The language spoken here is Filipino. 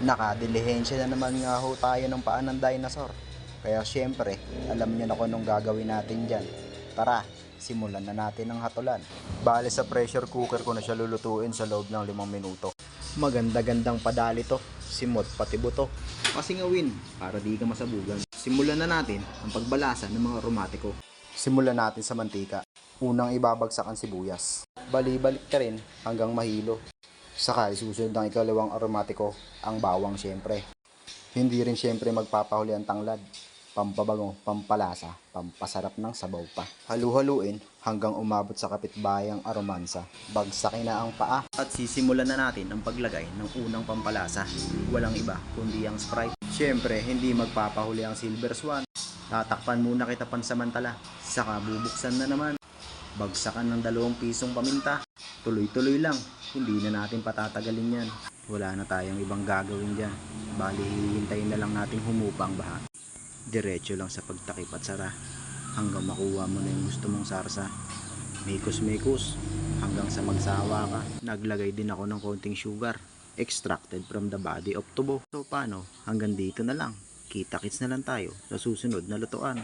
Nakadilihensya na naman nga ho tayo ng paa ng dinosaur. Kaya syempre, alam nyo na kung anong gagawin natin dyan. Tara, simulan na natin ang hatulan. Bale sa pressure cooker ko na siya lulutuin sa loob ng 5 minuto. Maganda-gandang padali to, simot pati buto. Pasingawin para di ka masabugan. Simulan na natin ang pagbalasa ng mga aromatiko. Simulan natin sa mantika. Unang ibabagsak ang sibuyas. Bali-balik ka rin hanggang mahilo. Saka isusunod ng ikalawang aromatiko, ang bawang syempre. Hindi rin syempre magpapahuli ang tanglad. Pampabango, pampalasa, pampasarap ng sabaw pa. Halu-haluin hanggang umabot sa kapitbayang aromansa. Bagsakin na ang paa at sisimulan na natin ang paglagay ng unang pampalasa. Walang iba kundi ang Sprite. Syempre, hindi magpapahuli ang Silver Swan. Tatakpan muna kita pansamantala. Saka bubuksan na naman. Bagsakan ng 2 pisong paminta. Tuloy-tuloy lang. Hindi na natin patatagalin yan. Wala na tayong ibang gagawin dyan. Bali, hihintayin na lang natin humupa ang baha. Diretso lang sa pagtakip at sara. Hanggang makuha mo na yung gusto mong sarsa. Mikos-mikos. Hanggang sa magsawa ka. Naglagay din ako ng konting sugar. Extracted from the body of tubo. So paano? Hanggang dito na lang. Kita-kits na lang tayo sa susunod na lutuan.